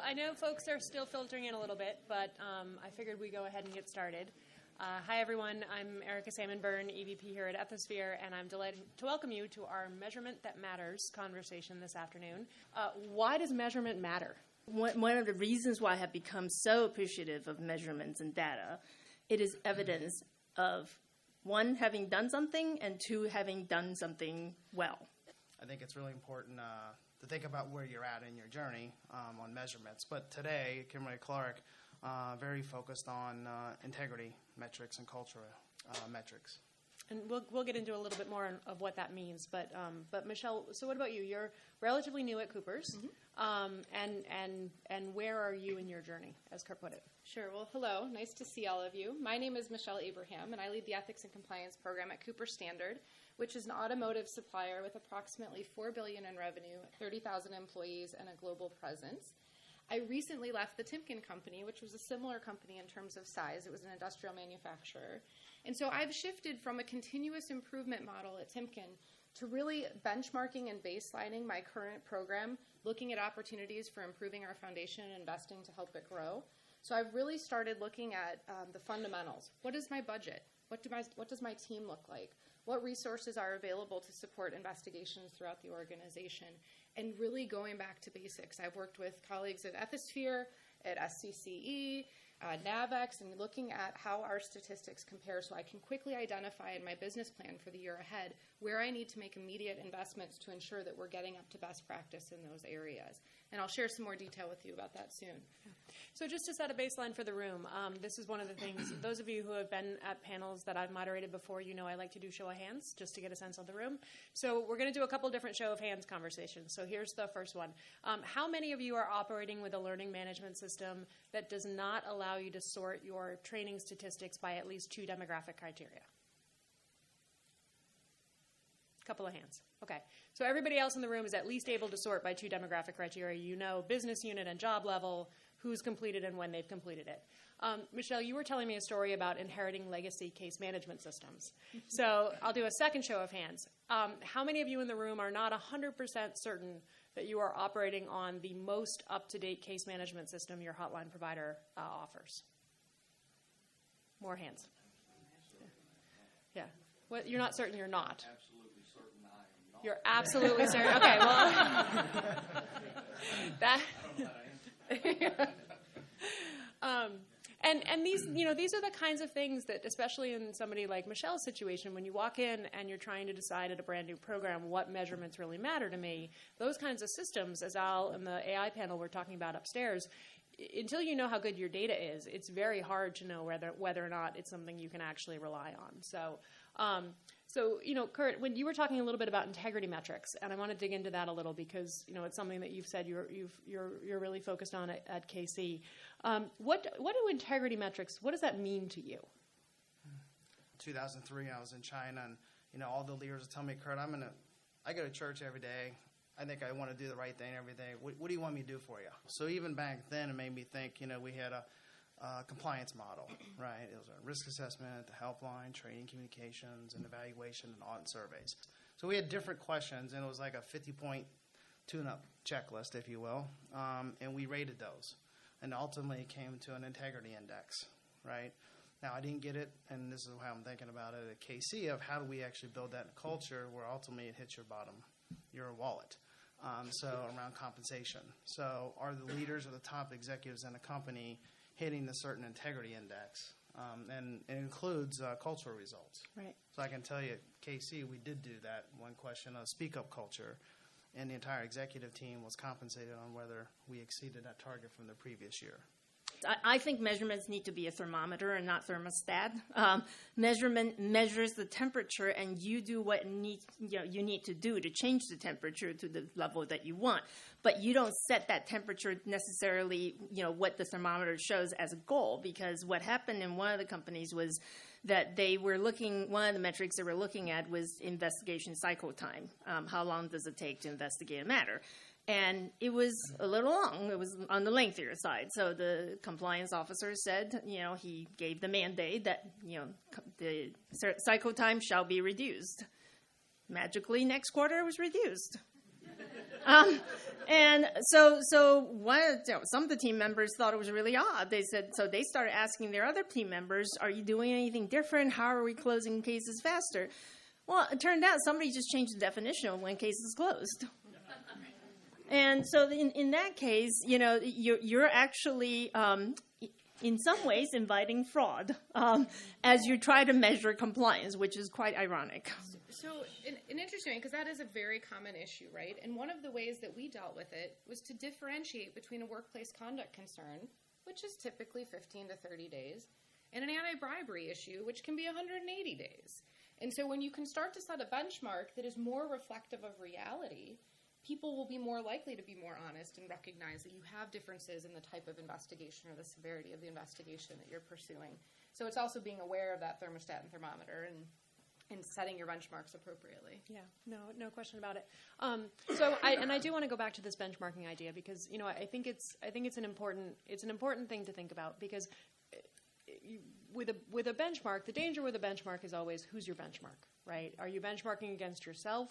I know folks are still filtering in a little bit, but I figured we'd go ahead and get started. Hi, everyone. I'm Erica Salmon-Byrne, EVP here at Ethisphere, and I'm delighted to welcome you to our Measurement That Matters conversation this afternoon. Why does measurement matter? One of the reasons why I have become so appreciative of measurements and data, it is evidence of, one, having done something, and two, having done something well. I think it's really important to think about where you're at in your journey on measurements. But today, Kimberly-Clark, very focused on integrity metrics and cultural metrics. And we'll get into a little bit more of what that means. But Michelle, so what about you? You're relatively new at Cooper's, and where are you in your journey, as Kurt put it? Sure. Well, hello. Nice to see all of you. My name is Michelle Abraham, and I lead the Ethics and Compliance Program at Cooper Standard, which is an automotive supplier with approximately $4 billion in revenue, 30,000 employees, and a global presence. I recently left the Timken company, which was a similar company in terms of size. It was an industrial manufacturer. And so I've shifted from a continuous improvement model at Timken to really benchmarking and baselining my current program, looking at opportunities for improving our foundation and investing to help it grow. So I've really started looking at the fundamentals. What is my budget? What does my team look like? What resources are available to support investigations throughout the organization? And really going back to basics. I've worked with colleagues at Ethisphere, at SCCE, NAVEX, and looking at how our statistics compare so I can quickly identify in my business plan for the year ahead where I need to make immediate investments to ensure that we're getting up to best practice in those areas. And I'll share some more detail with you about that soon. So just to set a baseline for the room, this is one of the things, those of you who have been at panels that I've moderated before, you know I like to do show of hands just to get a sense of the room. So we're going to do a couple different show of hands conversations. So here's the first one. How many of you are operating with a learning management system that does not allow you to sort your training statistics by at least 2 demographic criteria? Couple of hands. Okay. So everybody else in the room is at least able to sort by 2 demographic criteria. You know business unit and job level, who's completed and when they've completed it. Michelle, you were telling me a story about inheriting legacy case management systems. So I'll do a second show of hands. How many of you in the room are not 100% certain that you are operating on the most up-to-date case management system your hotline provider offers? More hands. Yeah. What, you're not certain you're not? Absolutely certain I am not. You're absolutely certain. Okay, well, that. And these are the kinds of things that, especially in somebody like Michelle's situation, when you walk in and you're trying to decide at a brand new program what measurements really matter to me, those kinds of systems, as Al and the AI panel were talking about upstairs, until you know how good your data is, it's very hard to know whether or not it's something you can actually rely on. So, Kurt, when you were talking a little bit about integrity metrics, and I want to dig into that a little because, it's something that you've said you're really focused on at KC. What do integrity metrics, what does that mean to you? 2003, I was in China, and, all the leaders would tell me, Kurt, I go to church every day. I think I want to do the right thing every day. What do you want me to do for you? So even back then, it made me think, we had a compliance model, right? It was a risk assessment, the helpline, training communications, and evaluation and audit surveys. So we had different questions, and it was like a 50-point tune-up checklist, if you will, and we rated those. And ultimately it came to an integrity index, right? Now, I didn't get it, and this is how I'm thinking about it at KC, of how do we actually build that culture where ultimately it hits your bottom, your wallet. So around compensation. So are the leaders or the top executives in a company hitting the certain integrity index? And it includes cultural results. Right. So I can tell you at KC, we did do that. One question, a speak-up culture, and the entire executive team was compensated on whether we exceeded that target from the previous year. I think measurements need to be a thermometer and not thermostat. Measurement measures the temperature, and you do what you need to do to change the temperature to the level that you want. But you don't set that temperature necessarily, what the thermometer shows as a goal, because what happened in one of the companies was that they were one of the metrics they were looking at was investigation cycle time. How long does it take to investigate a matter? And it was a little long. It was on the lengthier side. So the compliance officer said, he gave the mandate that, the cycle time shall be reduced. Magically, next quarter it was reduced. And so some of the team members thought it was really odd. They said, so they started asking their other team members, are you doing anything different? How are we closing cases faster? Well, it turned out somebody just changed the definition of when cases closed. And so in that case, you're actually, in some ways, inviting fraud as you try to measure compliance, which is quite ironic. So, an interesting, because that is a very common issue, right? And one of the ways that we dealt with it was to differentiate between a workplace conduct concern, which is typically 15 to 30 days, and an anti-bribery issue, which can be 180 days. And so when you can start to set a benchmark that is more reflective of reality, people will be more likely to be more honest and recognize that you have differences in the type of investigation or the severity of the investigation that you're pursuing. So it's also being aware of that thermostat and thermometer and setting your benchmarks appropriately. Yeah, no question about it. I do want to go back to this benchmarking idea because I think it's an important thing to think about because with a benchmark, the danger with a benchmark is always who's your benchmark, right? Are you benchmarking against yourself?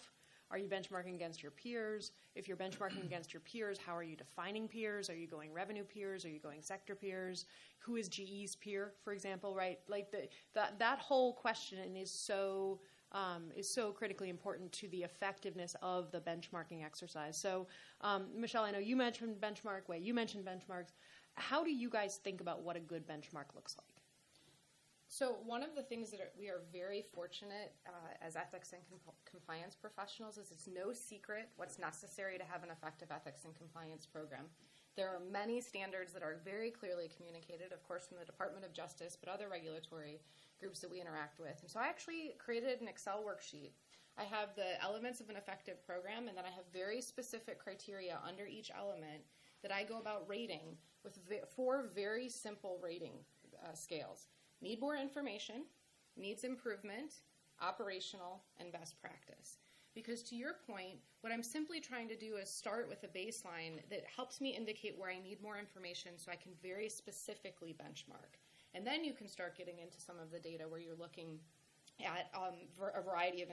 Are you benchmarking against your peers? If you're benchmarking against your peers, how are you defining peers? Are you going revenue peers? Are you going sector peers? Who is GE's peer, for example, right? Like that whole question is so critically important to the effectiveness of the benchmarking exercise. So, Michelle, I know you mentioned benchmark. Wei, you mentioned benchmarks. How do you guys think about what a good benchmark looks like? So one of the things that we are very fortunate as ethics and compliance professionals is it's no secret what's necessary to have an effective ethics and compliance program. There are many standards that are very clearly communicated, of course, from the Department of Justice, but other regulatory groups that we interact with. And so I actually created an Excel worksheet. I have the elements of an effective program, and then I have very specific criteria under each element that I go about rating with 4 very simple rating scales. Need more information, needs improvement, operational, and best practice. Because to your point, what I'm simply trying to do is start with a baseline that helps me indicate where I need more information so I can very specifically benchmark. And then you can start getting into some of the data where you're looking at a variety of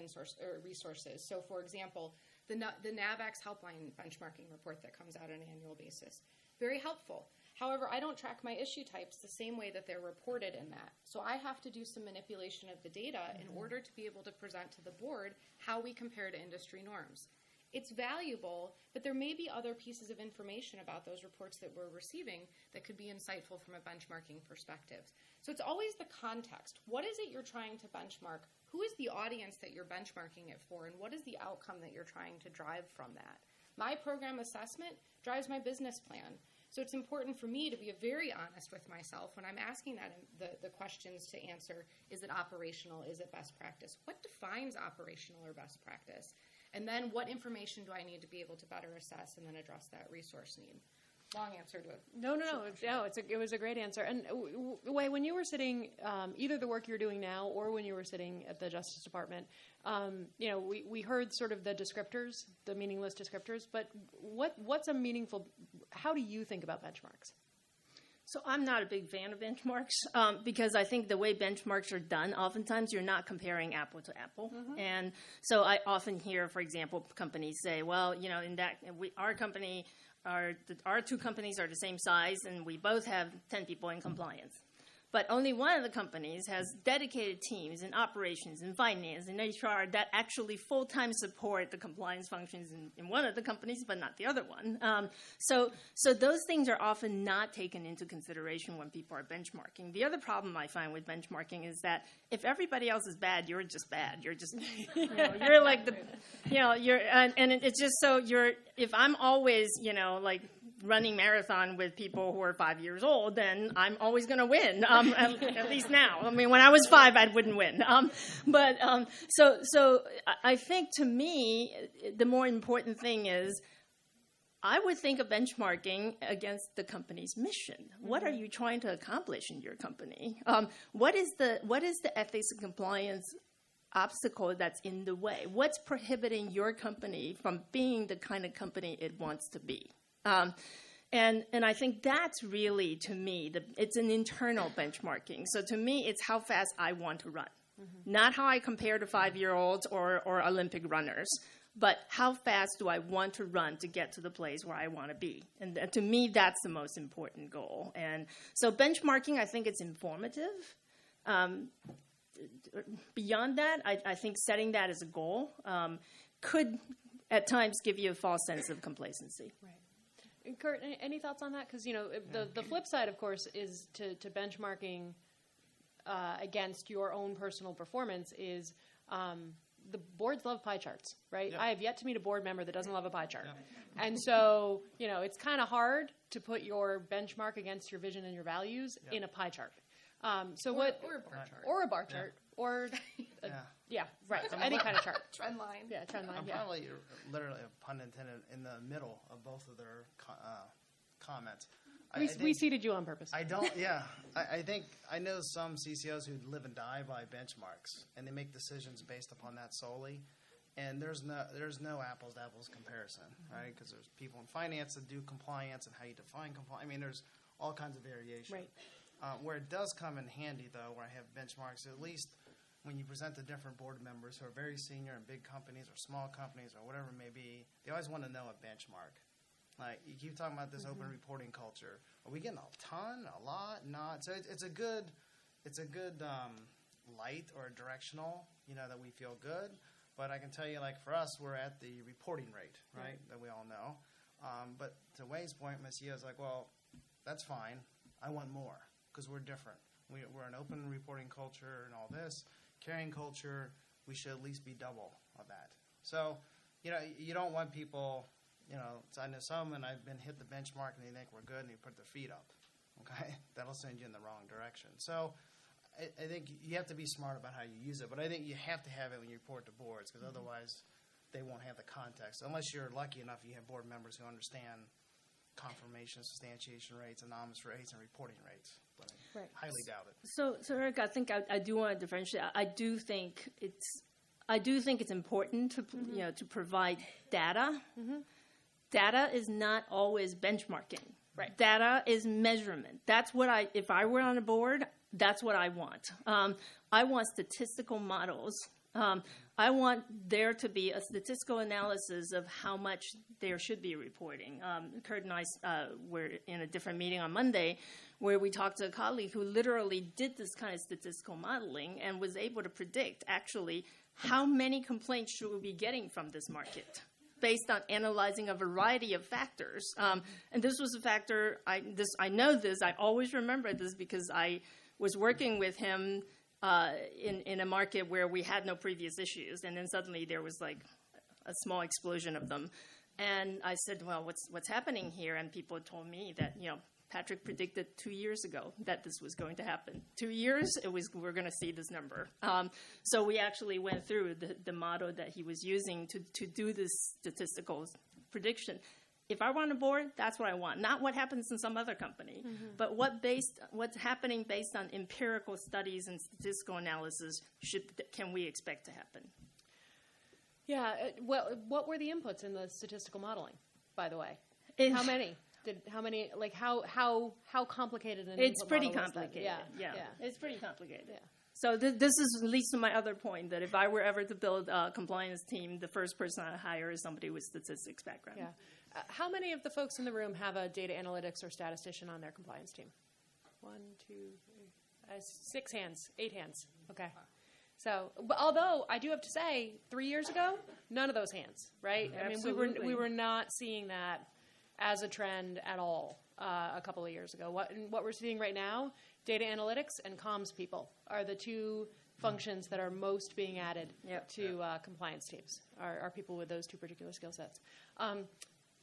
resources. So for example, the NAVAX helpline benchmarking report that comes out on an annual basis. Very helpful. However, I don't track my issue types the same way that they're reported in that. So I have to do some manipulation of the data in order to be able to present to the board how we compare to industry norms. It's valuable, but there may be other pieces of information about those reports that we're receiving that could be insightful from a benchmarking perspective. So it's always the context. What is it you're trying to benchmark? Who is the audience that you're benchmarking it for? And what is the outcome that you're trying to drive from that? My program assessment drives my business plan. So it's important for me to be very honest with myself when I'm asking the questions to answer, is it operational, is it best practice? What defines operational or best practice? And then what information do I need to be able to better assess and then address that resource need? Long answer to it. No. It was a great answer. And Wei, when you were sitting, either the work you're doing now or when you were sitting at the Justice Department, we heard sort of the descriptors, the meaningless descriptors. But what's a meaningful? How do you think about benchmarks? So I'm not a big fan of benchmarks because I think the way benchmarks are done, oftentimes you're not comparing apple to apple. Mm-hmm. And so I often hear, for example, companies say, well, our company. Our 2 companies are the same size, and we both have 10 people in compliance. But only one of the companies has dedicated teams in operations and finance and HR that actually full-time support the compliance functions in one of the companies, but not the other one. So those things are often not taken into consideration when people are benchmarking. The other problem I find with benchmarking is that if everybody else is bad, you're just bad. You're just, you're like and it's just so if I'm always, running marathon with people who are 5 years old, then I'm always going to win, at least now. I mean, when I was 5, I wouldn't win. So I think to me, the more important thing is I would think of benchmarking against the company's mission. Mm-hmm. What are you trying to accomplish in your company? What is the ethics and compliance obstacle that's in the way? What's prohibiting your company from being the kind of company it wants to be? And I think that's really, to me, it's an internal benchmarking. So to me, it's how fast I want to run, mm-hmm. not how I compare to 5-year-olds or Olympic runners. but how fast do I want to run to get to the place where I want to be? And to me, that's the most important goal. And so benchmarking, I think it's informative. Beyond that, I think setting that as a goal could at times give you a false sense of complacency. Right. And Kurt, any thoughts on that? Because, the flip side, of course, is to benchmarking against your own personal performance is the boards love pie charts, right? Yep. I have yet to meet a board member that doesn't love a pie chart. Yep. And so, it's kind of hard to put your benchmark against your vision and your values in a pie chart. Or a bar chart. Or a bar chart. Or, right. So any kind of chart. Trend line. Yeah, trend line. I'm probably literally, a pun intended, in the middle of both of their comments. We seated you on purpose. I don't. Yeah, I think I know some CCOs who live and die by benchmarks, and they make decisions based upon that solely. And there's no apples to apples comparison, right? Because there's people in finance that do compliance and how you define compliance. I mean, there's all kinds of variation. Right. Where it does come in handy, though, where I have benchmarks, at least when you present to different board members who are very senior in big companies or small companies or whatever it may be, they always want to know a benchmark. Like, you keep talking about this open reporting culture. Are we getting a ton, a lot, not? So it's a good light or directional, that we feel good. But I can tell you, like, for us, we're at the reporting rate, right, that we all know. But to Wayne's point, my CEO is like, well, that's fine. I want more because we're different. We're an open reporting culture and all this. Caring culture, we should at least be double of that. So, you don't want people... I know some, and I've been hit the benchmark, and they think we're good, and they put their feet up. Okay, that'll send you in the wrong direction. So, I think you have to be smart about how you use it, but I think you have to have it when you report to boards, because otherwise, they won't have the context. Unless you're lucky enough, you have board members who understand confirmation, substantiation rates, anonymous rates, and reporting rates. But I highly doubt it. So Eric, I think I do want to differentiate. I do think it's important to to provide data. Data is not always benchmarking. Right. Data is measurement. That's what if I were on a board, that's what I want. I want statistical models. I want there to be a statistical analysis of how much there should be reporting. Kurt and I were in a different meeting on Monday where we talked to a colleague who literally did this kind of statistical modeling and was able to predict actually how many complaints should we be getting from this market, based on analyzing a variety of factors. And this was a factor, I know this, I always remember this because I was working with him in a market where we had no previous issues, and then suddenly there was like a small explosion of them. And I said, well, what's happening here? And people told me that, Patrick predicted 2 years ago that this was going to happen. 2 years, we're going to see this number. So we actually went through the model that he was using to do this statistical prediction. If I were on a board, that's what I want. Not what happens in some other company, but what's happening based on empirical studies and statistical analysis can we expect to happen? Yeah. What were the inputs in the statistical modeling, by the way? How many? How complicated an It's input pretty model is that? complicated. Yeah. It's pretty complicated. Yeah. So this leads to my other point that if I were ever to build a compliance team, the first person I hire is somebody with statistics background. Yeah. How many of the folks in the room have a data analytics or statistician on their compliance team? 1, 2, 3, 6 hands, 8 hands. Okay. So, but although I do have to say, 3 years ago, none of those hands, right? Absolutely. I mean, we were not seeing that as a trend at all a couple of years ago. What we're seeing right now, data analytics and comms people are the two functions that are most being added to compliance teams, are people with those two particular skill sets.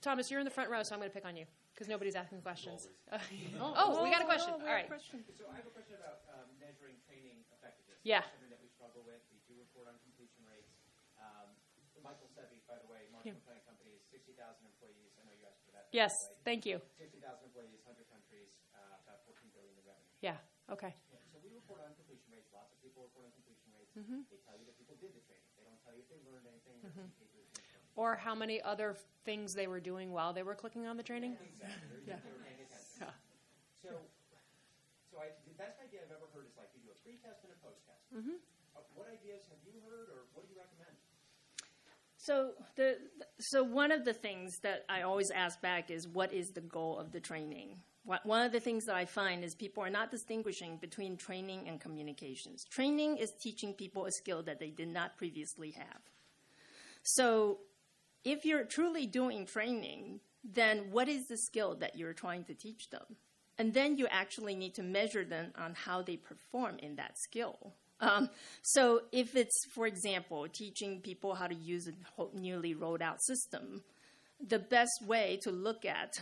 Thomas, you're in the front row, so I'm going to pick on you because nobody's asking questions. We got a question. All right. So I have a question about measuring training effectiveness. Yeah. Something that we struggle with. We do report on completion rates. Michael Sebi, by the way, Marshall Planning Company is 60,000 employees. I know you asked for that. Yes, thank you. 60,000 employees, 100 countries, about $14 billion in revenue. Yeah, okay. Yeah, so we report on completion rates. Lots of people report on completion rates. They tell you that people did the training. They don't tell you if they learned anything Or how many other things they were doing while they were clicking on the training. Exactly. Yeah. They were paying attention. So the best idea I've ever heard is like you do a pre-test and a post-test. What ideas have you heard, or what do you recommend? So one of the things that I always ask back is, what is the goal of the training? One of the things that I find is people are not distinguishing between training and communications. Training is teaching people a skill that they did not previously have. So if you're truly doing training, then what is the skill that you're trying to teach them? And then you actually need to measure them on how they perform in that skill. So if it's, for example, teaching people how to use a newly rolled out system, the best way to look at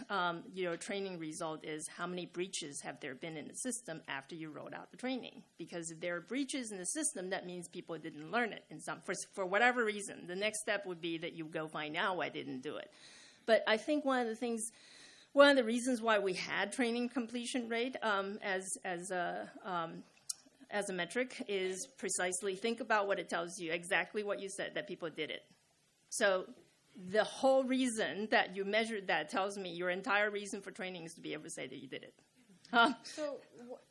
your training result is how many breaches have there been in the system after you rolled out the training. Because if there are breaches in the system, that means people didn't learn it for whatever reason. The next step would be that you go find out why they didn't do it. But I think one of the reasons why we had training completion rate as a metric is precisely think about what it tells you, exactly what you said, that people did it. So the whole reason that you measured that tells me your entire reason for training is to be able to say that you did it. So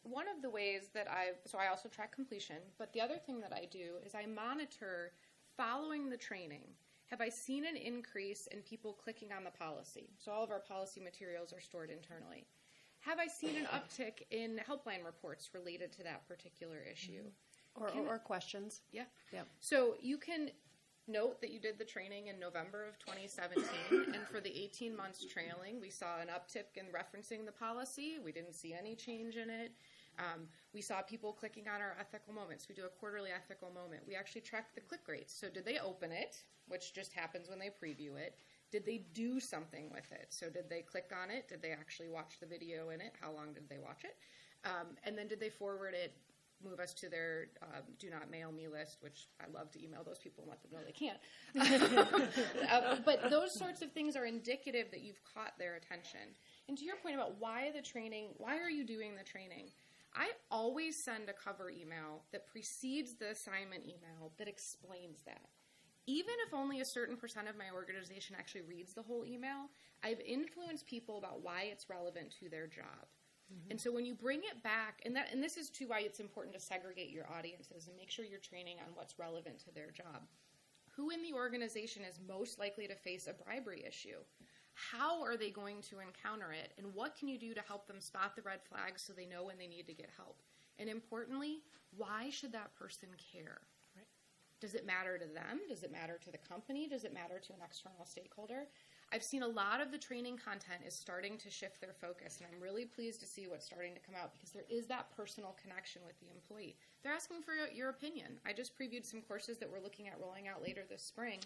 one of the ways that I also track completion, but the other thing that I do is I monitor following the training. Have I seen an increase in people clicking on the policy? So all of our policy materials are stored internally. Have I seen an uptick in helpline reports related to that particular issue? Or questions. Yeah. Yeah. So you can note that you did the training in November of 2017, and for the 18 months trailing, we saw an uptick in referencing the policy. We didn't see any change in it. We saw people clicking on our ethical moments. We do a quarterly ethical moment. We actually track the click rates. So did they open it, which just happens when they preview it? Did they do something with it? So did they click on it? Did they actually watch the video in it? How long did they watch it? And then did they forward it, move us to their do not mail me list, which I love to email those people and let them know they can't. But those sorts of things are indicative that you've caught their attention. And to your point about why are you doing the training? I always send a cover email that precedes the assignment email that explains that. Even if only a certain percent of my organization actually reads the whole email, I've influenced people about why it's relevant to their job. Mm-hmm. And so when you bring it back, and this is too why it's important to segregate your audiences and make sure you're training on what's relevant to their job. Who in the organization is most likely to face a bribery issue? How are they going to encounter it? And what can you do to help them spot the red flags so they know when they need to get help? And importantly, why should that person care? Does it matter to them? Does it matter to the company? Does it matter to an external stakeholder? I've seen a lot of the training content is starting to shift their focus, and I'm really pleased to see what's starting to come out because there is that personal connection with the employee. They're asking for your opinion. I just previewed some courses that we're looking at rolling out later this spring.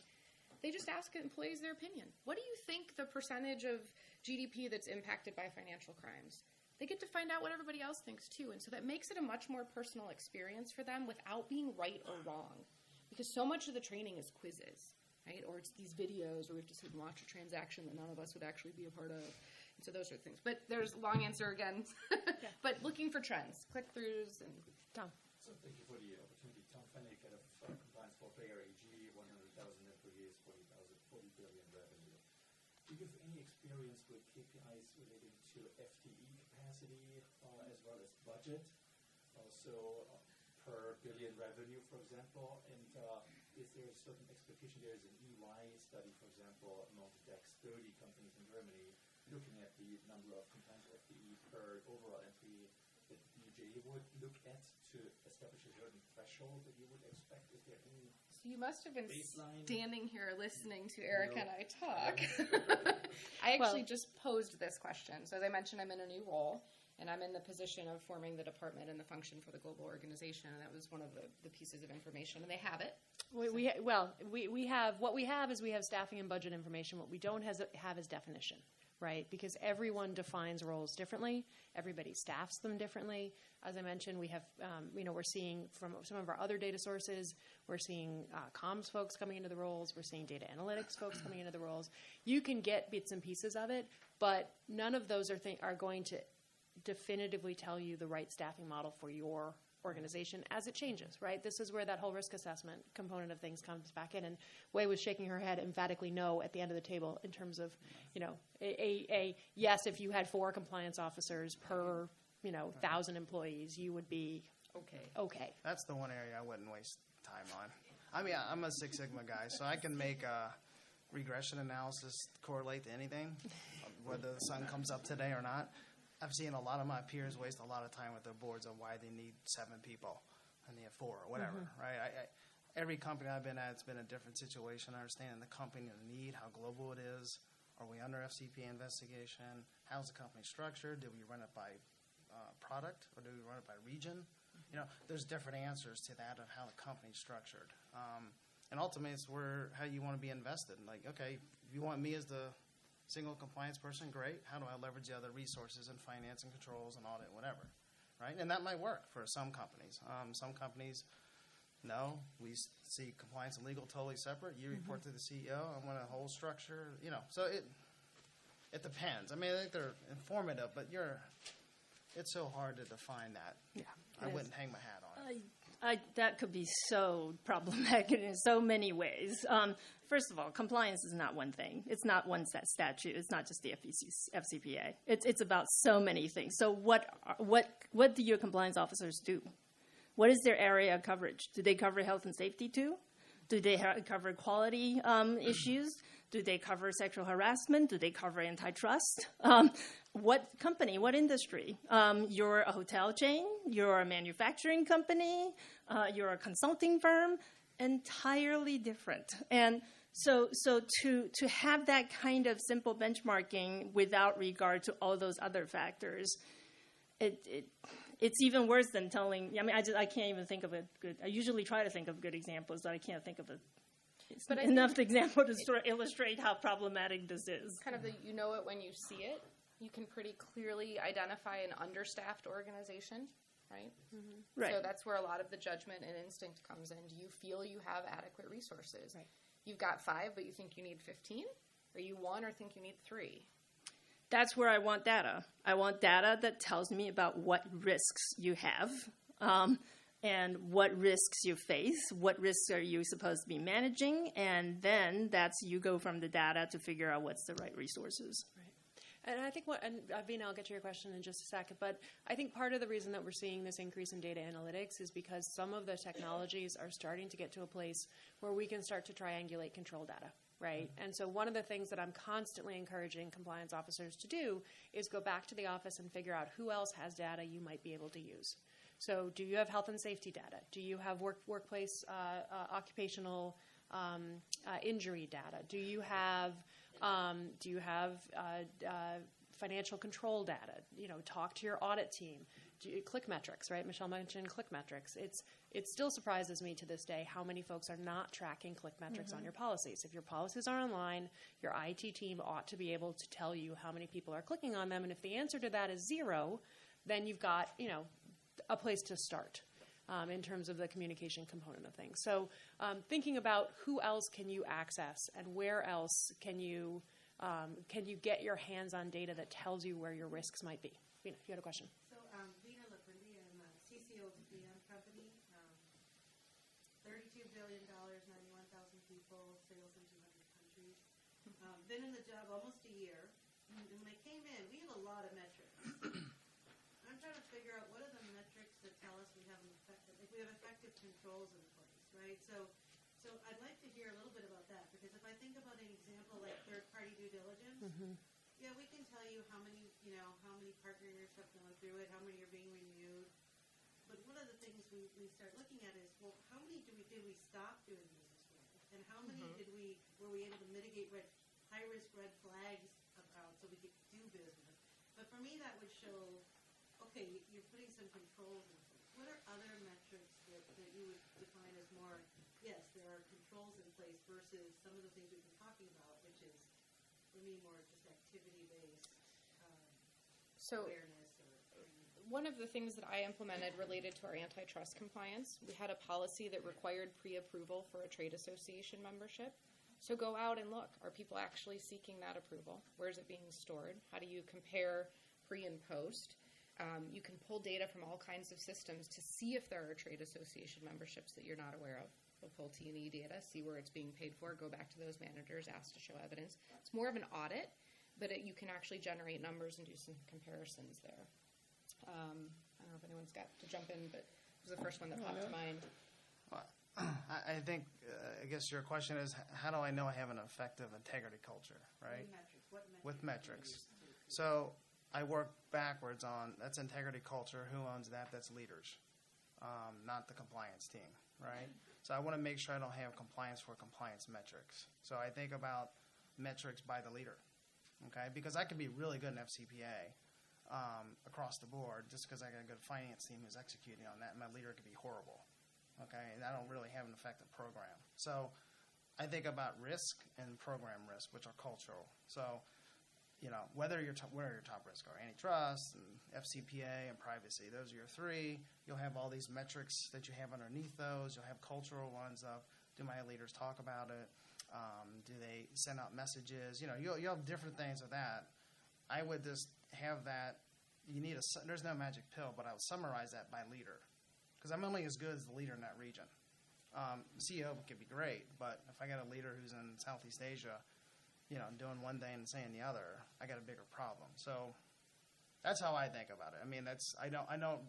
They just ask employees their opinion. What do you think the percentage of GDP that's impacted by financial crimes? They get to find out what everybody else thinks too, and so that makes it a much more personal experience for them without being right or wrong. Because so much of the training is quizzes, right? Or it's these videos where we have to sit and watch a transaction that none of us would actually be a part of. And so those are things. But there's a long answer again. Yeah. But looking for trends, click-throughs, and Tom. So thank you for the opportunity. Tom Fennick, head of compliance for Player AG, 100,000 employees, 40 billion revenue. Do you have any experience with KPIs relating to FTE capacity as well as budget? Also, per billion revenue, for example, and is there a certain expectation? There is an EY study, for example, among the DAX 30 companies in Germany, looking at the number of compliance FTE per overall employee that DOJ would look at to establish a certain threshold that you would expect. Is there any So you must have been baseline? Standing here listening to Erica and I talk. I actually just posed this question. So as I mentioned, I'm in a new role. And I'm in the position of forming the department and the function for the global organization, and that was one of the pieces of information, and they have it. We have staffing and budget information. What we don't have is definition, right? Because everyone defines roles differently. Everybody staffs them differently. As I mentioned, we have, we're seeing from some of our other data sources, we're seeing comms folks coming into the roles. We're seeing data analytics folks coming into the roles. You can get bits and pieces of it, but none of those are going to definitively tell you the right staffing model for your organization as it changes, right? This is where that whole risk assessment component of things comes back in. And Wei was shaking her head emphatically no at the end of the table in terms of, a yes, if you had 4 compliance officers per, 1,000 employees, you would be okay. That's the one area I wouldn't waste time on. I mean, I'm a Six Sigma guy, so I can make a regression analysis correlate to anything, whether the sun comes up today or not. I've seen a lot of my peers waste a lot of time with their boards on why they need 7 people and they have 4 or whatever, right? Every company I've been at, it's been a different situation. Understanding the company and the need, how global it is. Are we under FCPA investigation? How's the company structured? Do we run it by product or do we run it by region? You know, there's different answers to that of how the company's structured. And ultimately, it's how you want to be invested. Like, okay, if you want me as the single compliance person, great. How do I leverage the other resources and finance and controls and audit, whatever, right? And that might work for some companies. Some companies, no, we see compliance and legal totally separate. You report to the CEO. I want a whole structure, you know. So it depends. I mean, I think they're informative, but it's so hard to define that. Yeah, I wouldn't hang my hat on it. That could be so problematic in so many ways. First of all, compliance is not one thing. It's not one statute. It's not just the FCPA. It's about so many things. So what do your compliance officers do? What is their area of coverage? Do they cover health and safety too? Do they cover quality issues? Do they cover sexual harassment? Do they cover antitrust? What company? What industry? You're a hotel chain? You're a manufacturing company? You're a consulting firm? Entirely different. And so to have that kind of simple benchmarking without regard to all those other factors, it's even worse than telling. I mean, I can't even think of a good. I usually try to think of good examples, but I can't think of enough example to sort of illustrate how problematic this is. Kind of you know it when you see it. You can pretty clearly identify an understaffed organization, right? Mm-hmm. Right. So that's where a lot of the judgment and instinct comes in. Do you feel you have adequate resources? Right. You've got 5, but you think you need 15? Or you 1 or think you need 3? That's where I want data. I want data that tells me about what risks you have and what risks you face, what risks are you supposed to be managing, and then you go from the data to figure out what's the right resources. Right. And I think Vina, I'll get to your question in just a second, but I think part of the reason that we're seeing this increase in data analytics is because some of the technologies are starting to get to a place where we can start to triangulate control data, right? And so one of the things that I'm constantly encouraging compliance officers to do is go back to the office and figure out who else has data you might be able to use. So do you have health and safety data? Do you have workplace occupational injury data? Do you have financial control data? You know, talk to your audit team. Click metrics, right? Michelle mentioned click metrics. It still surprises me to this day how many folks are not tracking click metrics on your policies. If your policies are online, your IT team ought to be able to tell you how many people are clicking on them. And if the answer to that is 0, then you've got, you know, a place to start in terms of the communication component of things. So thinking about who else can you access and where else can you get your hands on data that tells you where your risks might be. Vina, you had a question. So Vina Laprindi, I'm a CCO of a PM company, $32 billion, 91,000 people, sales in 200 countries. Been in the job almost a year. And when I came in, we have a lot of metrics. I'm trying to figure out what are the metrics that tell us we have effective controls in place, right? So I'd like to hear a little bit about that, because if I think about an example like third-party due diligence, yeah, we can tell you how many partners have gone through it, how many are being renewed. But one of the things we start looking at is, well, how many did we stop doing business with, and how many were we able to mitigate high-risk red flags about so we could do business? But for me, that would show, okay, you're putting some controls in place. What are other metrics that you would define as more, yes, there are controls in place versus some of the things we've been talking about, which is, for me, more just activity-based awareness? One of the things that I implemented related to our antitrust compliance, we had a policy that required pre-approval for a trade association membership. So go out and look. Are people actually seeking that approval? Where is it being stored? How do you compare pre and post? You can pull data from all kinds of systems to see if there are trade association memberships that you're not aware of. We'll pull T&E data, see where it's being paid for, go back to those managers, ask to show evidence. It's more of an audit, but you can actually generate numbers and do some comparisons there. I don't know if anyone's got to jump in, but it was the first one that popped to mind. Well, I think, I guess your question is, how do I know I have an effective integrity culture, right? With metrics. So I work backwards on, that's integrity culture. Who owns that? That's leaders, not the compliance team, right? So I want to make sure I don't have compliance for compliance metrics. So I think about metrics by the leader, okay? Because I can be really good in FCPA across the board just because I got a good finance team who's executing on that, and my leader could be horrible, okay? And I don't really have an effective program. So I think about risk and program risk, which are cultural. So, you know, where are your top risks are? Antitrust and FCPA and privacy. Those are your three. You'll have all these metrics that you have underneath those. You'll have cultural ones of, do my leaders talk about it? Do they send out messages? You know, you'll have different things with that. I would just have that. There's no magic pill, but I would summarize that by leader. Because I'm only as good as the leader in that region. CEO could be great, but if I got a leader who's in Southeast Asia, you know, doing one thing and saying the other, I got a bigger problem. So that's how I think about it. I mean, I don't,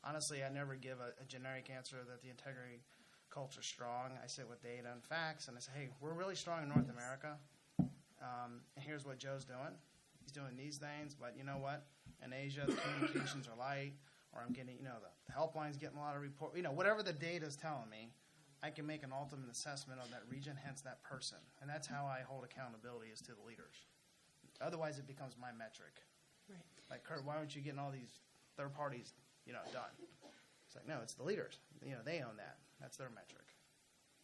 honestly, I never give a generic answer that the integrity culture is strong. I sit with data and facts, and I say, hey, we're really strong in North America, and here's what Joe's doing. He's doing these things, but you know what? In Asia, the communications are light, or I'm getting, you know, the helpline's getting a lot of report. You know, whatever the data is telling me, I can make an ultimate assessment of that region, hence that person. And that's how I hold accountability is to the leaders. Otherwise, it becomes my metric. Right. Like, Kurt, why aren't you getting all these third parties, you know, done? It's like, no, it's the leaders. You know, they own that. That's their metric.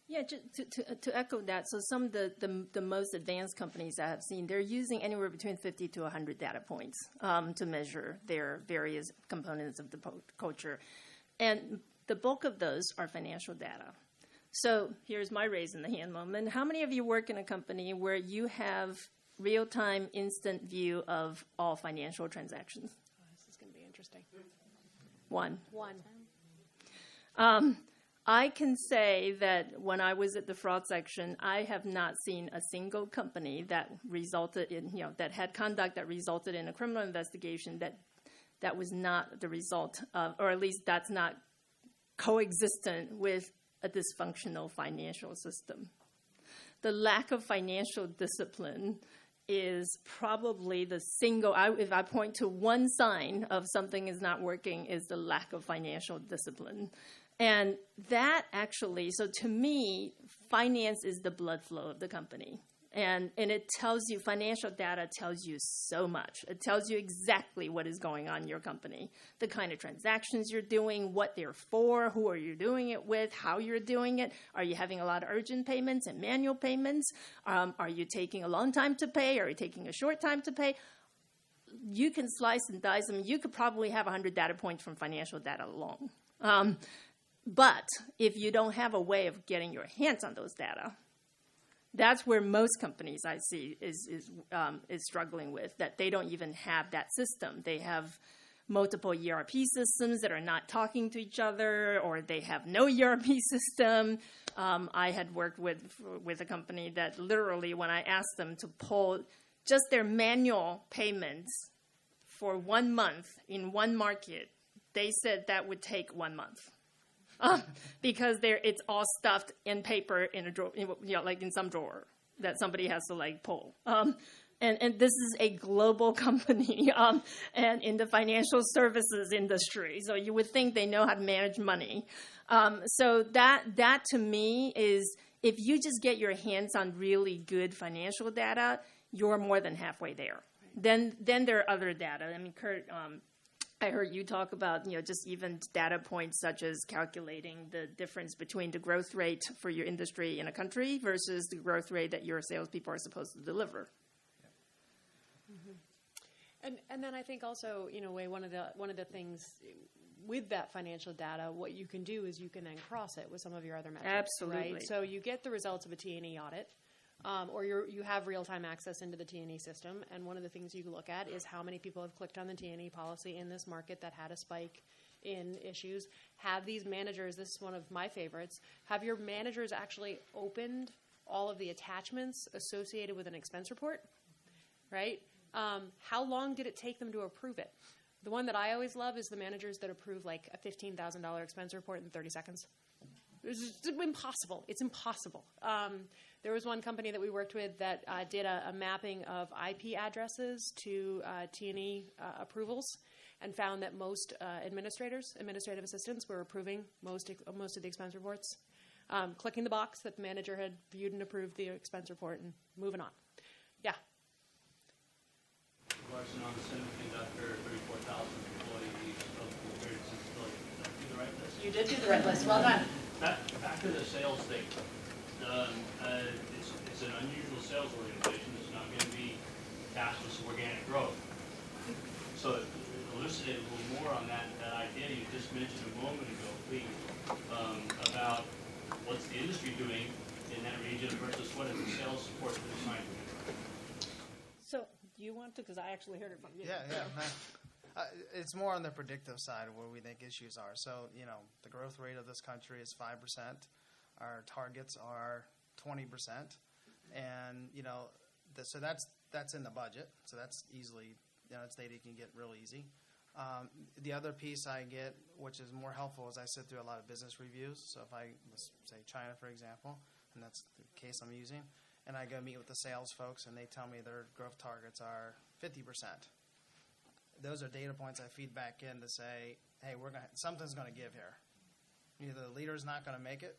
Yeah, to echo that, so some of the most advanced companies I have seen, they're using anywhere between 50 to 100 data points to measure their various components of the culture. And the bulk of those are financial data. So here's my raise in the hand moment. How many of you work in a company where you have real-time, instant view of all financial transactions? Oh, this is going to be interesting. One. One. I can say that when I was at the fraud section, I have not seen a single company that resulted in, you know, that had conduct that resulted in a criminal investigation that was not the result of, or at least that's not coexistent with a dysfunctional financial system. The lack of financial discipline is probably the single, if I point to one sign of something is not working, is the lack of financial discipline. And that actually, so to me, finance is the blood flow of the company. And it tells you, financial data tells you so much. It tells you exactly what is going on in your company, the kind of transactions you're doing, what they're for, who are you doing it with, how you're doing it. Are you having a lot of urgent payments and manual payments? Are you taking a long time to pay? Are you taking a short time to pay? You can slice and dice them. You could probably have 100 data points from financial data alone. But if you don't have a way of getting your hands on those data, that's where most companies I see is struggling with, that they don't even have that system. They have multiple ERP systems that are not talking to each other, or they have no ERP system. I had worked with a company that literally, when I asked them to pull just their manual payments for 1 month in one market, they said that would take 1 month. Because it's all stuffed in paper in a drawer, like in some drawer that somebody has to like pull. And this is a global company and in the financial services industry. So you would think they know how to manage money. So that to me is, if you just get your hands on really good financial data, you're more than halfway there. Then there are other data. I mean, Kurt, I heard you talk about, just even data points such as calculating the difference between the growth rate for your industry in a country versus the growth rate that your salespeople are supposed to deliver. Mm-hmm. And then I think also, one of the things with that financial data, what you can do is you can then cross it with some of your other metrics. Absolutely. Right? So you get the results of a T&E audit. Or you have real-time access into the T&E system, and one of the things you look at is how many people have clicked on the T&E policy in this market that had a spike in issues. Have these managers, this is one of my favorites, have your managers actually opened all of the attachments associated with an expense report, right? How long did it take them to approve it? The one that I always love is the managers that approve like a $15,000 expense report in 30 seconds. It's just impossible. It's impossible. There was one company that we worked with that did a mapping of IP addresses to T&E approvals, and found that most administrative assistants, were approving most of the expense reports, clicking the box that the manager had viewed and approved the expense report, and moving on. Yeah. Question on the semiconductor, 34,000 employees, very sensibility. Did I do the right list? You did do the right list. Well done. Back to the sales thing. It's an unusual sales organization. It's not going to be cashless organic growth. So elucidate a little more on that idea you just mentioned a moment ago, please, about what's the industry doing in that region versus what is the sales support that they're trying to do. So, do you want to? Because I actually heard it from you. Yeah. It's more on the predictive side of where we think issues are. So, the growth rate of this country is 5%. Our targets are 20%. And, so that's in the budget. So that's easily, it's data you can get real easy. The other piece I get, which is more helpful, is I sit through a lot of business reviews. So if let's say China, for example, and that's the case I'm using, and I go meet with the sales folks, and they tell me their growth targets are 50%. Those are data points I feed back in to say, hey, something's going to give here. Either the leader's not going to make it,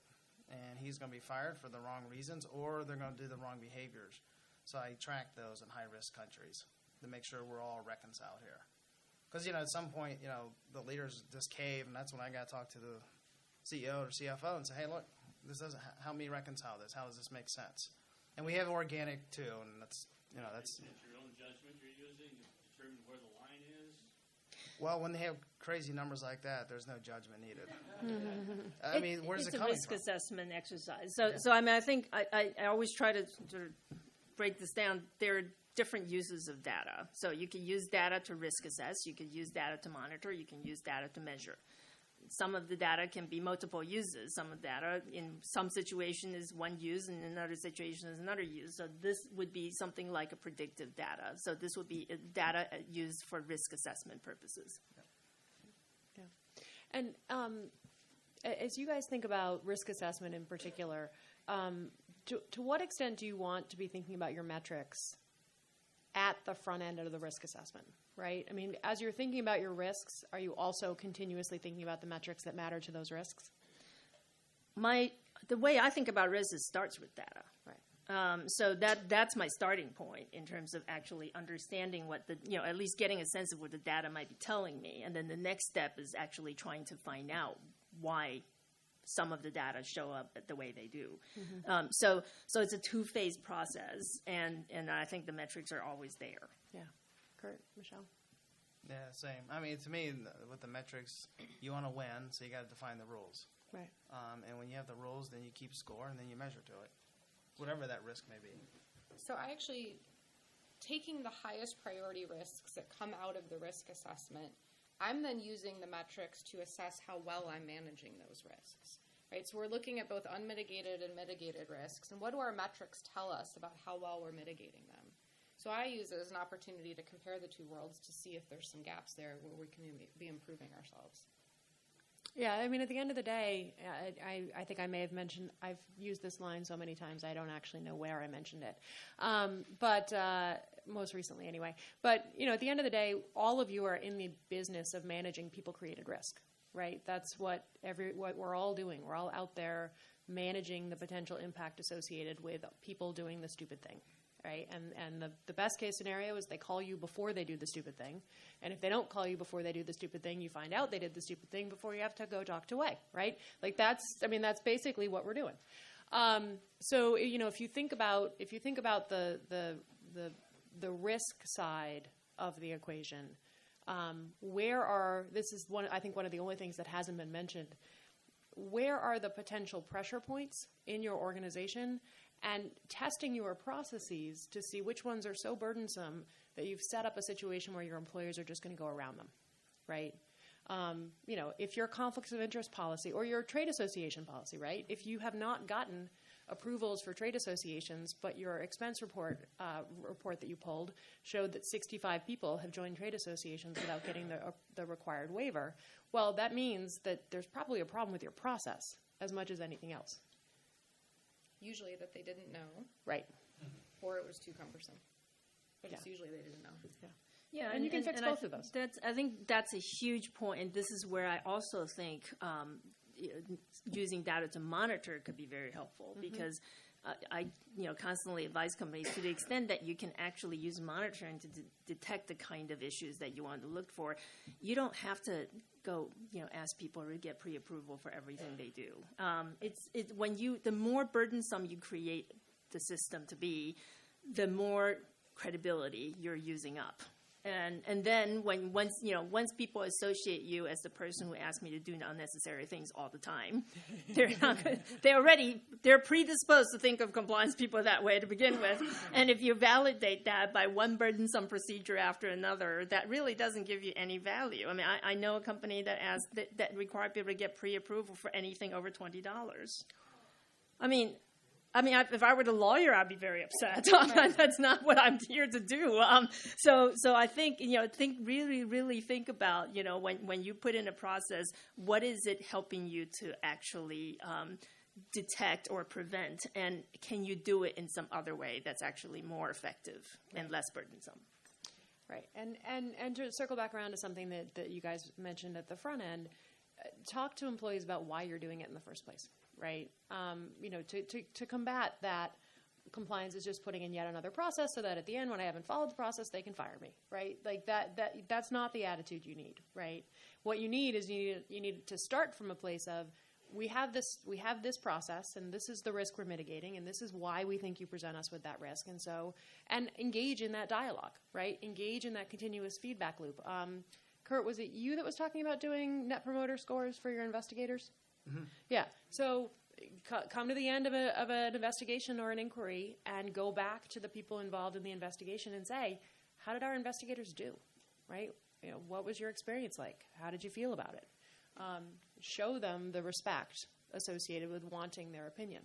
and he's going to be fired for the wrong reasons, or they're going to do the wrong behaviors. So I track those in high-risk countries to make sure we're all reconciled here. Because, at some point, the leaders just cave, and that's when I got to talk to the CEO or CFO and say, hey, look, this doesn't help me reconcile this. How does this make sense? And we have organic, too, and that's. It's your own judgment you're using to determine where the line is? Well, when they have crazy numbers like that, there's no judgment needed. I mean, where's it coming from? It's a risk assessment exercise. So I mean, I think I always try to sort of break this down. There are different uses of data. So you can use data to risk assess. You can use data to monitor. You can use data to measure. Some of the data can be multiple uses. Some of the data in some situation is one use, and in another situation is another use. So this would be something like a predictive data. So this would be data used for risk assessment purposes. Yeah. And as you guys think about risk assessment in particular, to what extent do you want to be thinking about your metrics at the front end of the risk assessment, right? I mean, as you're thinking about your risks, are you also continuously thinking about the metrics that matter to those risks? The way I think about risk is starts with data. Right. So that's my starting point in terms of actually understanding what at least getting a sense of what the data might be telling me. And then the next step is actually trying to find out why some of the data show up the way they do. Mm-hmm. So it's a two-phase process, and I think the metrics are always there. Yeah. Kurt, Michelle? Yeah, same. I mean, to me, with the metrics, you want to win, so you got to define the rules. Right. And when you have the rules, then you keep score, and then you measure to it, whatever that risk may be. So I actually, taking the highest priority risks that come out of the risk assessment, I'm then using the metrics to assess how well I'm managing those risks, right? So we're looking at both unmitigated and mitigated risks, and what do our metrics tell us about how well we're mitigating them? So I use it as an opportunity to compare the two worlds to see if there's some gaps there where we can be improving ourselves. Yeah, I mean, at the end of the day, I think I may have mentioned, I've used this line so many times I don't actually know where I mentioned it, but most recently anyway. But, at the end of the day, all of you are in the business of managing people-created risk, right? That's what we're all doing. We're all out there managing the potential impact associated with people doing the stupid thing. Right, and the best case scenario is they call you before they do the stupid thing, and if they don't call you before they do the stupid thing, you find out they did the stupid thing before you have to go talk to Wei, right? Like that's basically what we're doing. So if you think about the risk side of the equation, this is one of the only things that hasn't been mentioned. Where are the potential pressure points in your organization? And testing your processes to see which ones are so burdensome that you've set up a situation where your employers are just going to go around them, right? If your conflicts of interest policy or your trade association policy, right? If you have not gotten approvals for trade associations, but your expense report that you pulled showed that 65 people have joined trade associations without getting the required waiver, well, that means that there's probably a problem with your process. as much as anything else. Usually that they didn't know, Right. or it was too cumbersome. But it's Yeah. usually they didn't know. Yeah, And you can fix both of those. I think that's a huge point, and this is where I also think using data to monitor could be very helpful because I constantly advise companies to the extent that you can actually use monitoring to detect the kind of issues that you want to look for. You don't have to go ask people to get pre-approval for everything they do. The more burdensome you create the system to be, the more credibility you're using up. And then once people associate you as the person who asked me to do unnecessary things all the time, they're predisposed to think of compliance people that way to begin with. And if you validate that by one burdensome procedure after another, that really doesn't give you any value. I mean, I know a company that required people to get pre-approval for anything over $20. I mean, if I were the lawyer, I'd be very upset. That's not what I'm here to do. So I think really think about when you put in a process, what is it helping you to actually detect or prevent, and can you do it in some other way that's actually more effective and less burdensome? Right. And to circle back around to something that you guys mentioned at the front end, talk to employees about why you're doing it in the first place. Right, to combat that, compliance is just putting in yet another process so that at the end, when I haven't followed the process, they can fire me. Right, like that's not the attitude you need. Right, what you need is you need to start from a place of we have this process, and this is the risk we're mitigating, and this is why we think you present us with that risk, and engage in that dialogue. Right, engage in that continuous feedback loop. Kurt, was it you that was talking about doing Net Promoter Scores for your investigators? Mm-hmm. Yeah. So come to the end of an investigation or an inquiry and go back to the people involved in the investigation and say, how did our investigators do? Right? What was your experience like? How did you feel about it? Show them the respect associated with wanting their opinion.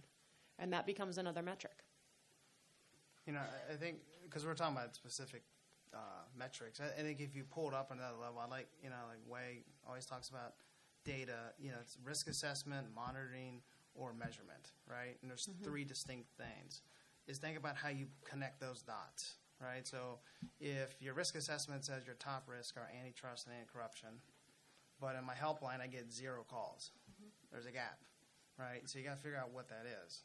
And that becomes another metric. I think, because we're talking about specific metrics, I think if you pull it up another level, I like Wei always talks about data, it's risk assessment, monitoring, or measurement, right? And there's three distinct things. Is think about how you connect those dots, right? So if your risk assessment says your top risk are antitrust and anti-corruption, but in my helpline I get 0 calls, there's a gap, right? So you got to figure out what that is.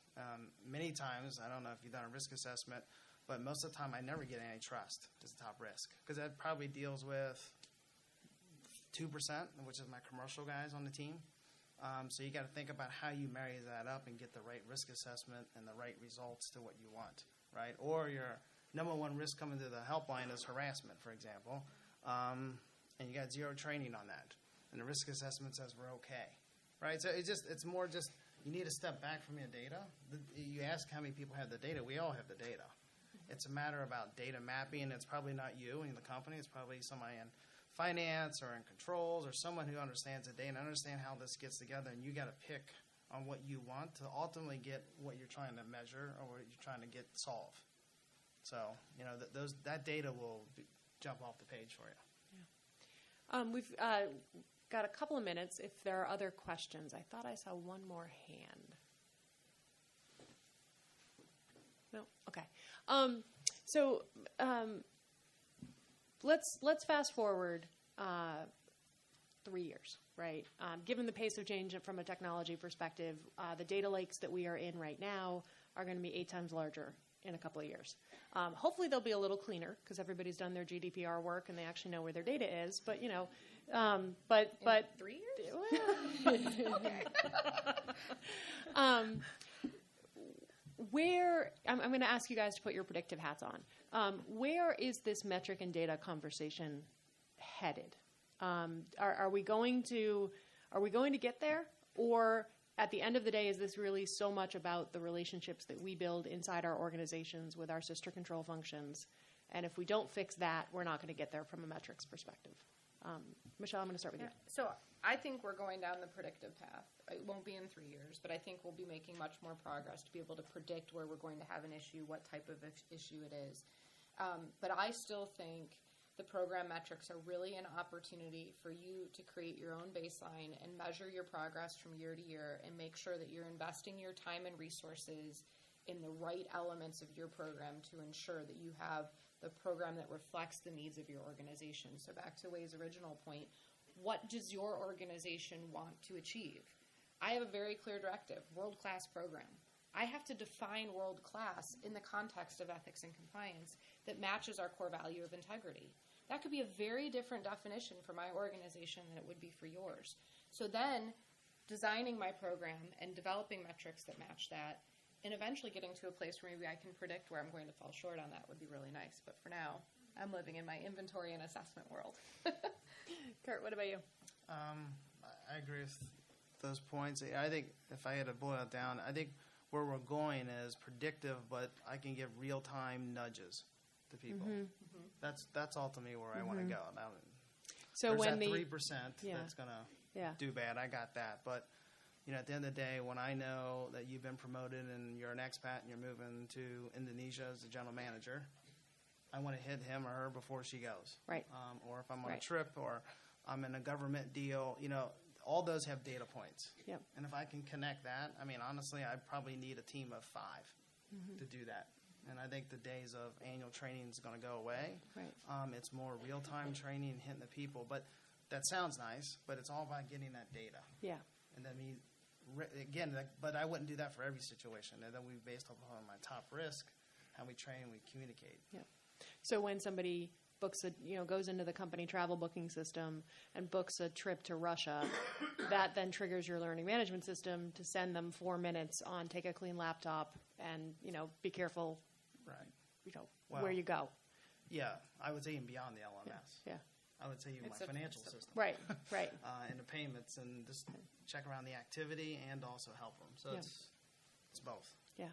Many times, I don't know if you've done a risk assessment, but most of the time I never get antitrust as the top risk because that probably deals with 2%, which is my commercial guys on the team. So you got to think about how you marry that up and get the right risk assessment and the right results to what you want, right? Or your number one risk coming to the helpline is harassment, for example, and you got 0 training on that, and the risk assessment says we're okay, right? So it's more just you need to step back from your data. You ask how many people have the data. We all have the data. It's a matter about data mapping. It's probably not you in the company. It's probably somebody in finance or in controls or someone who understands the data and understand how this gets together, and you got to pick on what you want to ultimately get what you're trying to measure or what you're trying to get solved. So that data will jump off the page for you. Yeah. We've got a couple of minutes if there are other questions. I thought I saw one more hand. No? Okay. Let's fast forward 3 years, right? Given the pace of change from a technology perspective, the data lakes that we are in right now are going to be 8 times larger in a couple of years. Hopefully they'll be a little cleaner because everybody's done their GDPR work and they actually know where their data is. But but 3 years? Okay. Where I'm going to ask you guys to put your predictive hats on. Where is this metric and data conversation headed? Are we going to get there, or at the end of the day, is this really so much about the relationships that we build inside our organizations with our sister control functions? And if we don't fix that, we're not going to get there from a metrics perspective. Michelle, I'm going to start with you. So I think we're going down the predictive path. It won't be in 3 years, but I think we'll be making much more progress to be able to predict where we're going to have an issue, what type of issue it is. But I still think the program metrics are really an opportunity for you to create your own baseline and measure your progress from year to year and make sure that you're investing your time and resources in the right elements of your program to ensure that you have the program that reflects the needs of your organization. So back to Way's original point, what does your organization want to achieve? I have a very clear directive, world-class program. I have to define world-class in the context of ethics and compliance that matches our core value of integrity. That could be a very different definition for my organization than it would be for yours. So then designing my program and developing metrics that match that, and eventually getting to a place where maybe I can predict where I'm going to fall short on that would be really nice. But for now, I'm living in my inventory and assessment world. Kurt, what about you? I agree with those points. I think if I had to boil it down, I think where we're going is predictive, but I can give real-time nudges to people. That's ultimately where I want to go. Now, So when that the 3% that's going to do bad, I got that. But at the end of the day, when I know that you've been promoted and you're an expat and you're moving to Indonesia as the general manager, I want to hit him or her before she goes. Right. Or if I'm on a trip or I'm in a government deal, all those have data points. Yep. And if I can connect that, honestly, I probably need a team of 5 to do that. And I think the days of annual training is going to go away. Right. It's more real-time training, hitting the people. But that sounds nice, but it's all about getting that data. Yeah. And then but I wouldn't do that for every situation. And then we based upon my top risk, how we train, we communicate. Yeah. So when somebody books goes into the company travel booking system and books a trip to Russia, that then triggers your learning management system to send them 4 minutes on take a clean laptop and, be careful, right? Where you go. Yeah, I would say even beyond the LMS. Yeah. I would say even my financial system. Right. And the payments and just check around the activity and also help them. So it's both. Yeah.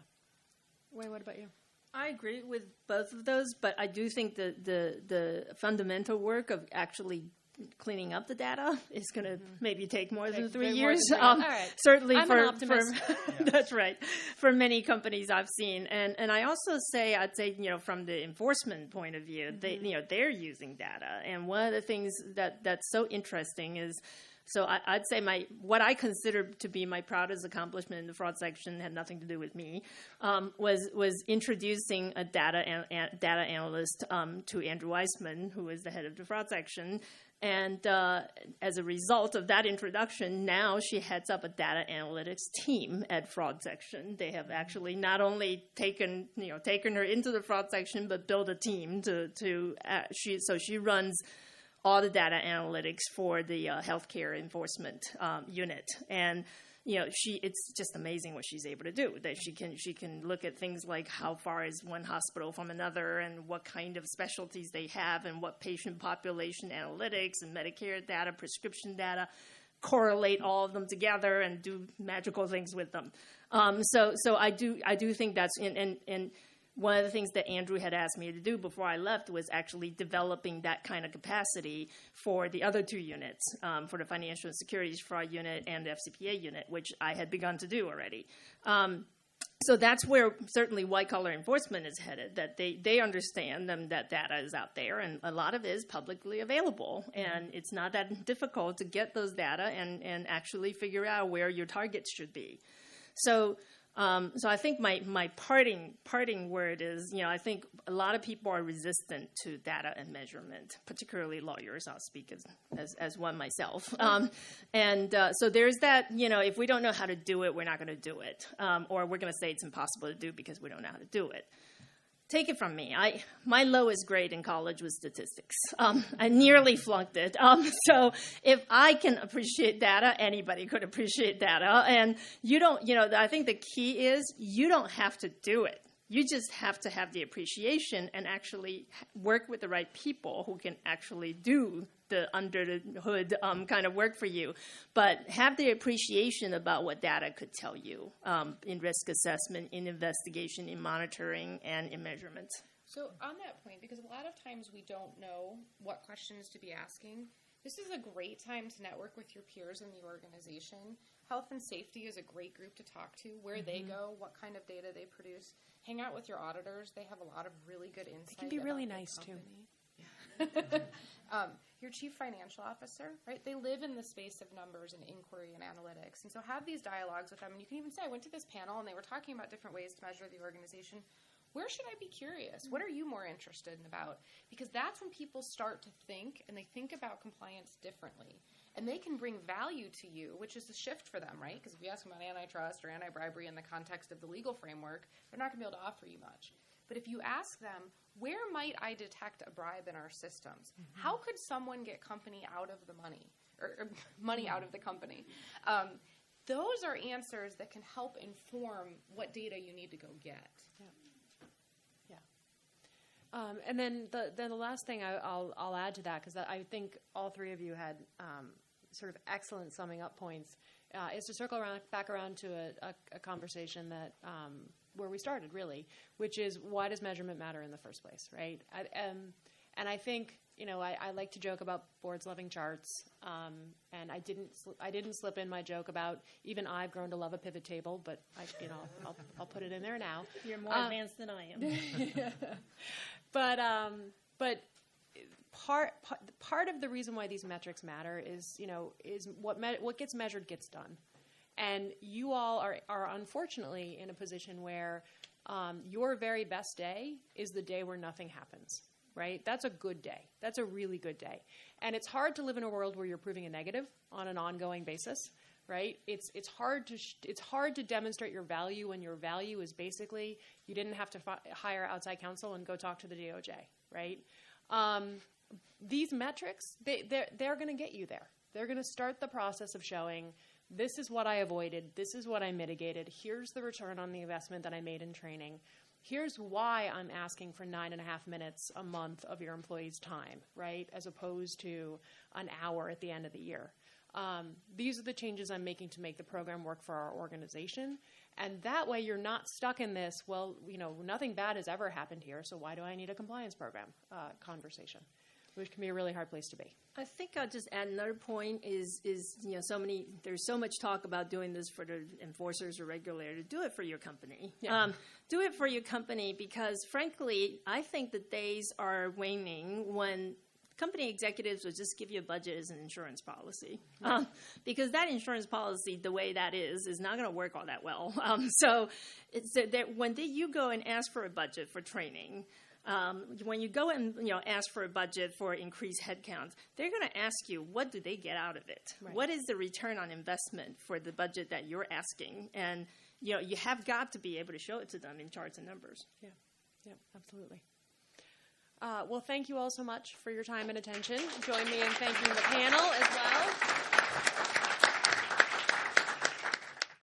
Wayne, what about you? I agree with both of those, but I do think the fundamental work of actually cleaning up the data is going to maybe take more than 3 years. All right. Certainly I'm an optimist. That's right. For many companies I've seen, and I also I'd say from the enforcement point of view, they're using data, and one of the things that's so interesting is. So I'd say what I consider to be my proudest accomplishment in the fraud section had nothing to do with me, was introducing a data analyst to Andrew Weissman, who is the head of the fraud section. And as a result of that introduction, now she heads up a data analytics team at fraud section. They have actually not only taken her into the fraud section, but built a team so she runs all the data analytics for the healthcare enforcement unit, and it's just amazing what she's able to do. That she can look at things like how far is one hospital from another, and what kind of specialties they have, and what patient population analytics and Medicare data, prescription data, correlate all of them together and do magical things with them. So I do think that's and one of the things that Andrew had asked me to do before I left was actually developing that kind of capacity for the other 2 units, for the Financial and Securities Fraud Unit and the FCPA unit, which I had begun to do already. So that's where certainly white-collar enforcement is headed, that they understand that data is out there, and a lot of it is publicly available, and it's not that difficult to get those data and actually figure out where your targets should be. So I think my parting word is, I think a lot of people are resistant to data and measurement, particularly lawyers. I'll speak as one myself. So there's that, if we don't know how to do it, we're not going to do it. Or we're going to say it's impossible to do because we don't know how to do it. Take it from me. My lowest grade in college was statistics. I nearly flunked it. So if I can appreciate data, anybody could appreciate data. And I think the key is you don't have to do it. You just have to have the appreciation and actually work with the right people who can actually do the under the hood kind of work for you. But have the appreciation about what data could tell you in risk assessment, in investigation, in monitoring, and in measurement. So on that point, because a lot of times we don't know what questions to be asking, this is a great time to network with your peers in the organization. Health and safety is a great group to talk to, where they go, what kind of data they produce. Hang out with your auditors. They have a lot of really good insight. They can be really nice, too. Your chief financial officer, right? They live in the space of numbers and inquiry and analytics. And so have these dialogues with them. And you can even say, I went to this panel and they were talking about different ways to measure the organization. Where should I be curious? What are you more interested in about? Because that's when people start to think, and they think about compliance differently. And they can bring value to you, which is a shift for them, right? Because if you ask them about antitrust or anti-bribery in the context of the legal framework, they're not going to be able to offer you much. But if you ask them, where might I detect a bribe in our systems? Mm-hmm. How could someone get company out of the money, or money out of the company? Those are answers that can help inform what data you need to go get. And then the last thing I'll add to that, because I think all three of you had sort of excellent summing up points, is to circle back around to a conversation that where we started, really, which is, why does measurement matter in the first place, right? And I think, I like to joke about boards loving charts, and I didn't slip in my joke about, even I've grown to love a pivot table, but I'll put it in there now. You're more advanced than I am. But part of the reason why these metrics matter is what gets measured gets done. And you all are unfortunately in a position where your very best day is the day where nothing happens, right? That's a good day. That's a really good day. And it's hard to live in a world where you're proving a negative on an ongoing basis, right? It's hard to demonstrate your value when your value is basically you didn't have to hire outside counsel and go talk to the DOJ, right? These metrics, they're going to get you there. They're going to start the process of showing, this is what I avoided, this is what I mitigated, here's the return on the investment that I made in training, here's why I'm asking for 9.5 minutes a month of your employees' time, right, as opposed to an hour at the end of the year. These are the changes I'm making to make the program work for our organization. And that way you're not stuck in this, well, nothing bad has ever happened here, so why do I need a compliance program conversation, which can be a really hard place to be. I think I'll just add another point is there's so much talk about doing this for the enforcers or regulators. Do it for your company. Yeah. Do it for your company because, frankly, I think the days are waning when company executives will just give you a budget as an insurance policy. Right. Because that insurance policy, the way that is not going to work all that well. So when you go and ask for a budget for training, when you go and ask for a budget for increased headcounts, they're going to ask you, what do they get out of it? Right. What is the return on investment for the budget that you're asking? And you have got to be able to show it to them in charts and numbers. Yeah, absolutely. Well, thank you all so much for your time and attention. Join me in thanking the panel as well.